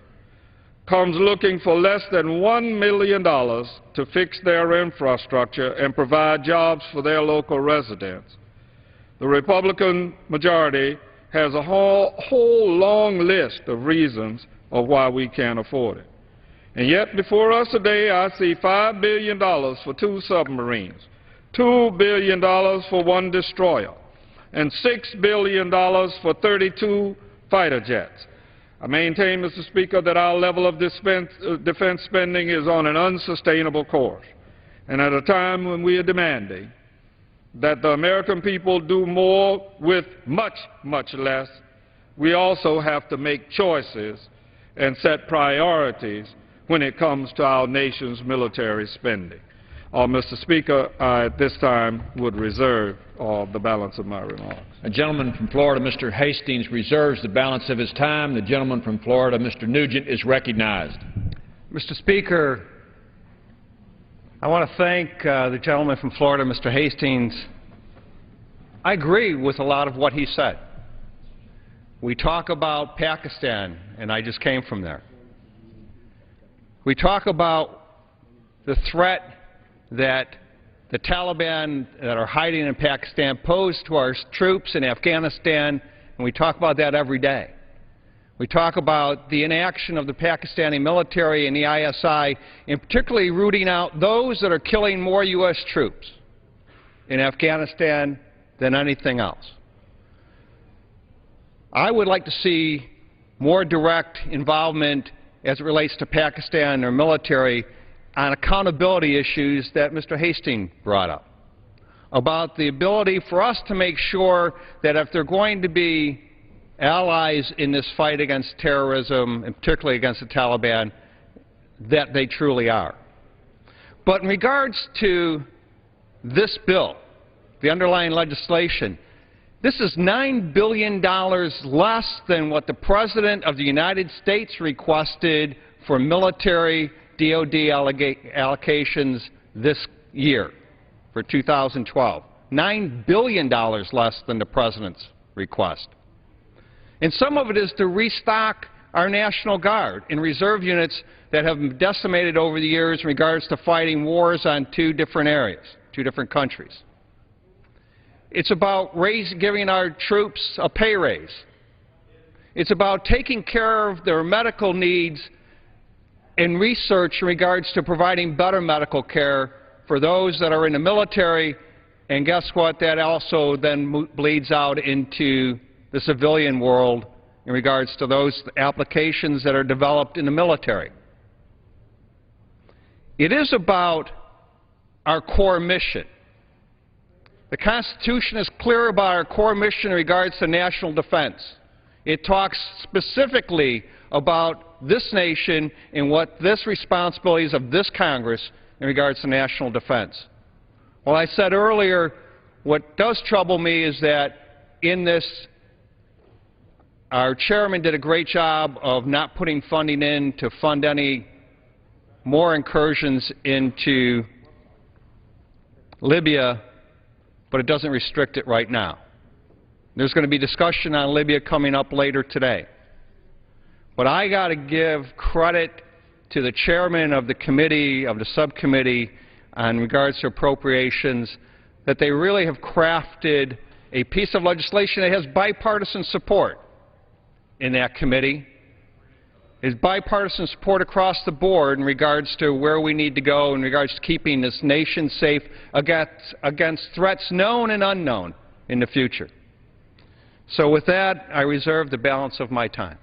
comes looking for less than $1 million to fix their infrastructure and provide jobs for their local residents, the Republican majority has a whole long list of reasons of why we can't afford it. And yet before us today, I see $5 billion for 2 submarines, $2 billion for 1 destroyer, and $6 billion for 32 fighter jets. I maintain, Mr. Speaker, that our level of defense spending is on an unsustainable course, and at a time when we are demanding that the American people do more with much, much less, we also have to make choices and set priorities when it comes to our nation's military spending. Mr. Speaker, I at this time would reserve the balance of my remarks.
A gentleman from Florida, Mr. Hastings, reserves the balance of his time. The gentleman from Florida, Mr. Nugent, is recognized.
Mr. Speaker, I want to thank the gentleman from Florida, Mr. Hastings. I agree with a lot of what he said. We talk about Pakistan, and I just came from there. We talk about the threat that the Taliban that are hiding in Pakistan pose to our troops in Afghanistan, and we talk about that every day. We talk about the inaction of the Pakistani military and the ISI, and particularly rooting out those that are killing more U.S. troops in Afghanistan than anything else. I would like to see more direct involvement as it relates to Pakistan and their military on accountability issues that Mr. Hastings brought up, about the ability for us to make sure that if they're going to be allies in this fight against terrorism, and particularly against the Taliban, that they truly are. But in regards to this bill, the underlying legislation, this is $9 billion less than what the President of the United States requested for military DOD allocations this year for 2012. $9 billion less than the President's request. And some of it is to restock our National Guard in reserve units that have been decimated over the years in regards to fighting wars on 2 different areas, 2 different countries. It's about giving our troops a pay raise. It's about taking care of their medical needs and research in regards to providing better medical care for those that are in the military, and guess what? That also then bleeds out into the civilian world in regards to those applications that are developed in the military. It is about our core mission. The Constitution is clear about our core mission in regards to national defense. It talks specifically about this nation and what this responsibilities of this Congress in regards to national defense. Well, I said earlier, what does trouble me is that in this, our chairman did a great job of not putting funding in to fund any more incursions into Libya, but it doesn't restrict it right now. There's going to be discussion on Libya coming up later today. But I got to give credit to the chairman of the committee, of the subcommittee, on regards to appropriations, that they really have crafted a piece of legislation that has bipartisan support in that committee. Is bipartisan support across the board in regards to where we need to go in regards to keeping this nation safe against threats known and unknown in the future. So with that, I reserve the balance of my time.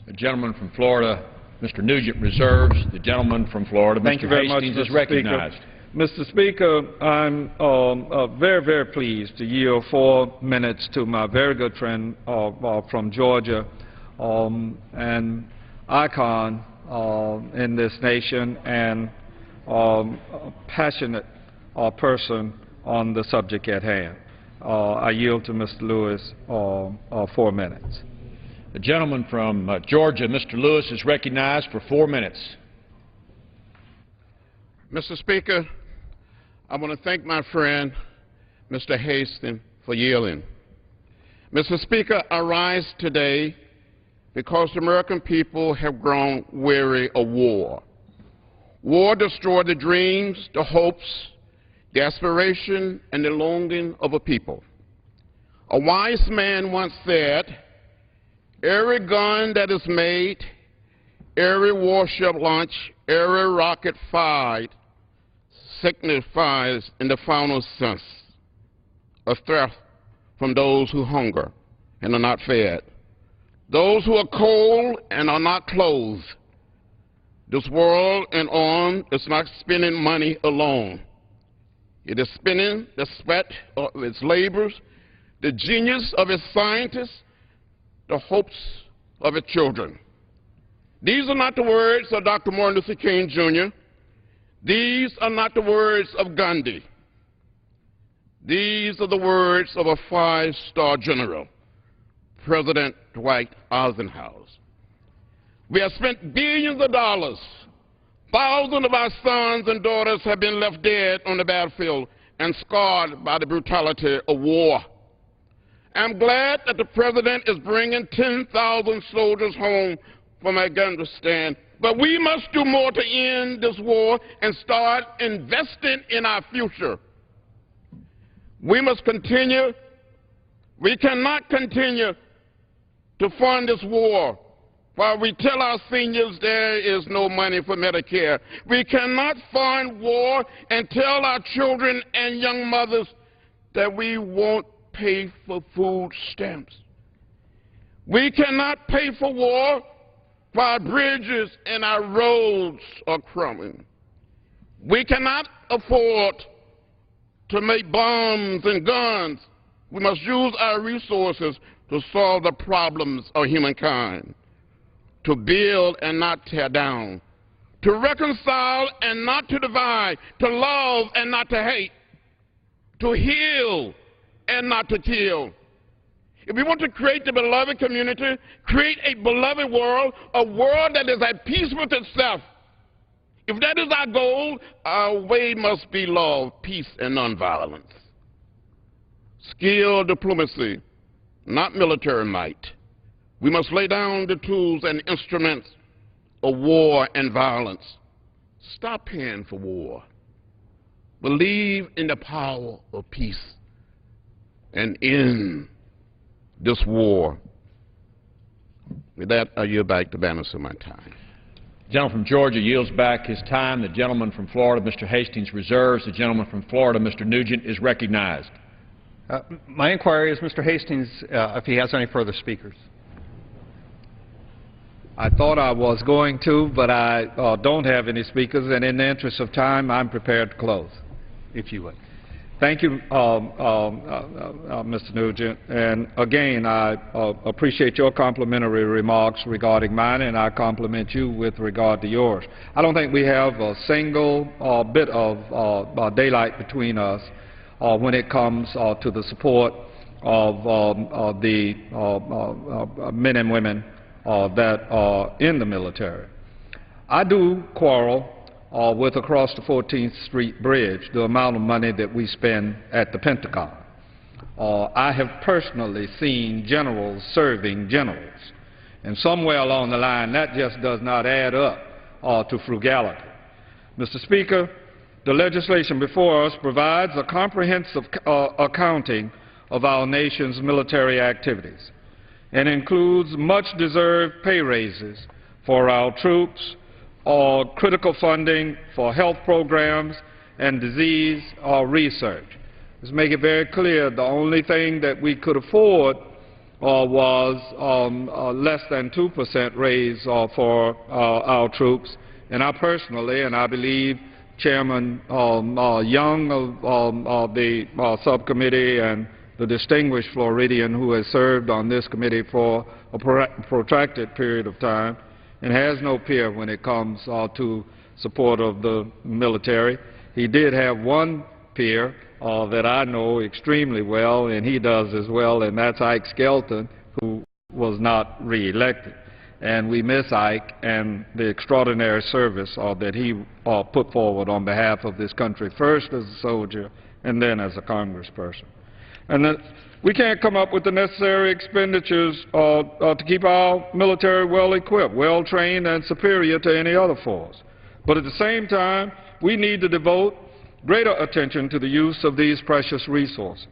The gentleman from Florida, Mr. Nugent, reserves. The gentleman from Florida, Mr. Hastings, is recognized.
Mr. Speaker, I'm very, very pleased to yield 4 minutes to my very good friend from Georgia, an icon in this nation and a passionate person on the subject at hand. I yield to Mr. Lewis 4 minutes.
The gentleman from Georgia, Mr. Lewis, is recognized for 4 minutes.
Mr. Speaker, I want to thank my friend, Mr. Hastings, for yielding. Mr. Speaker, I rise today because the American people have grown weary of war. War destroyed the dreams, the hopes, the aspiration, and the longing of a people. A wise man once said, every gun that is made, every warship launched, every rocket fired signifies in the final sense a threat from those who hunger and are not fed, those who are cold and are not clothed. This world and on is not spending money alone. It is spending the sweat of its labors, the genius of its scientists, the hopes of its children. These are not the words of Dr. Martin Luther King, Jr. These are not the words of Gandhi. These are the words of a 5-star general, President Dwight Eisenhower. We have spent billions of dollars. Thousands of our sons and daughters have been left dead on the battlefield and scarred by the brutality of war. I'm glad that the President is bringing 10,000 soldiers home from Afghanistan. But we must do more to end this war and start investing in our future. We must continue. We cannot continue to fund this war while we tell our seniors there is no money for Medicare. We cannot fund war and tell our children and young mothers that we won't pay for food stamps. We cannot pay for war while bridges and our roads are crumbling. We cannot afford to make bombs and guns. We must use our resources to solve the problems of humankind, to build and not tear down, to reconcile and not to divide, to love and not to hate, to heal and not to kill. If we want to create the beloved community, create a beloved world, a world that is at peace with itself, if that is our goal, our way must be love, peace, and nonviolence. Skilled diplomacy, not military might. We must lay down the tools and instruments of war and violence. Stop paying for war. Believe in the power of peace and end this war. With that, I yield back the balance of my time.
The gentleman from Georgia yields back his time. The gentleman from Florida, Mr. Hastings, reserves. The gentleman from Florida, Mr. Nugent, is recognized.
My inquiry is Mr. Hastings, if he has any further speakers.
I thought I was going to, but I don't have any speakers, and in the interest of time, I'm prepared to close, if you would. Thank you, Mr. Nugent. And again, I appreciate your complimentary remarks regarding mine, and I compliment you with regard to yours. I don't think we have a single bit of daylight between us when it comes to the support of the men and women that are in the military. I do quarrel with across the 14th Street Bridge, the amount of money that we spend at the Pentagon. I have personally seen generals serving generals, and somewhere along the line that just does not add up to frugality. Mr. Speaker, the legislation before us provides a comprehensive accounting of our nation's military activities and includes much-deserved pay raises for our troops, critical funding for health programs and disease research. Let's make it very clear the only thing that we could afford was less than 2% raise for our troops. And I personally, and I believe
Chairman Young of the subcommittee and the distinguished Floridian who has served on this committee for a protracted period of time and has no peer when it comes to support of the military. He did have one peer that I know extremely well, and he does as well, and that's Ike Skelton, who was not reelected. And we miss Ike and the extraordinary service that he put forward on behalf of this country, first as a soldier and then as a congressperson. And that we can't come up with the necessary expenditures to keep our military well-equipped, well-trained, and superior to any other force. But at the same time, we need to devote greater attention to the use of these precious resources.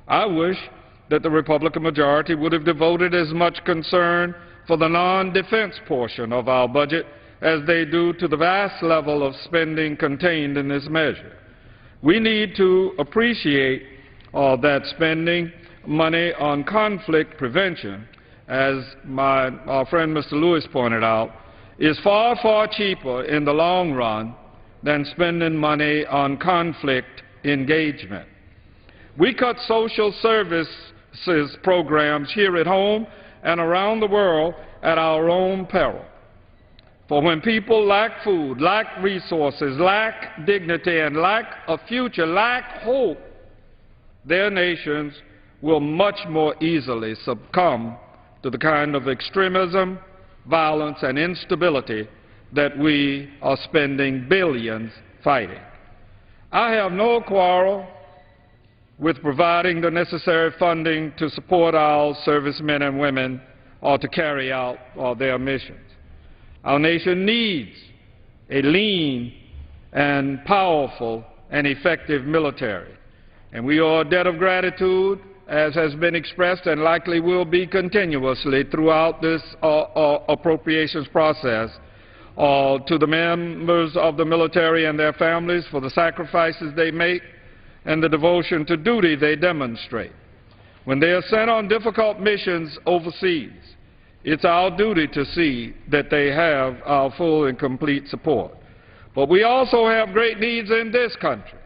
I wish that the Republican majority would have devoted as much concern for the non-defense portion of our budget as they do to the vast level of spending contained in this measure. We need to appreciate that spending money on conflict prevention, as our friend Mr. Lewis pointed out, is far, far cheaper in the long run than spending money on conflict engagement. We cut social services programs here at home and around the world at our own peril. For when people lack food, lack resources, lack dignity, and lack a future, lack hope, their nations will much more easily succumb to the kind of extremism, violence, and instability that we are spending billions fighting. I have no quarrel with providing the necessary funding to support our servicemen and women to carry out their missions. Our nation needs a lean and powerful and effective military, and we owe a debt of gratitude, as has been expressed and likely will be continuously throughout this appropriations process, to the members of the military and their families for the sacrifices they make and the devotion to duty they demonstrate. When they are sent on difficult missions overseas, it's our duty to see that they have our full and complete support. But we also have great needs in this country,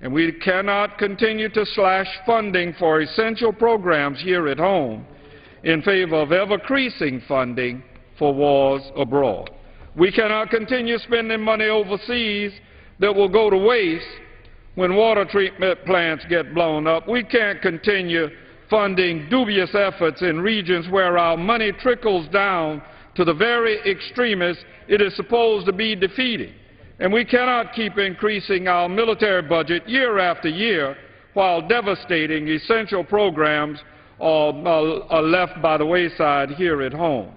and we cannot continue to slash funding for essential programs here at home in favor of ever-increasing funding for wars abroad. We cannot continue spending money overseas that will go to waste when water treatment plants get blown up. We can't continue funding dubious efforts in regions where our money trickles down to the very extremists it is supposed to be defeating. And we cannot keep increasing our military budget year after year while devastating essential programs are left by the wayside here at home.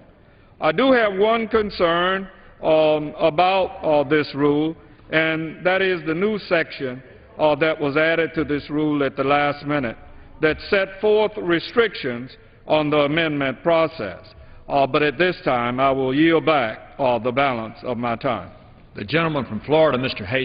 I do have one concern about this rule, and that is the new section that was added to this rule at the last minute that set forth restrictions on the amendment process. But at this time, I will yield back the balance of my time.
The gentleman from Florida, Mr. Hayes.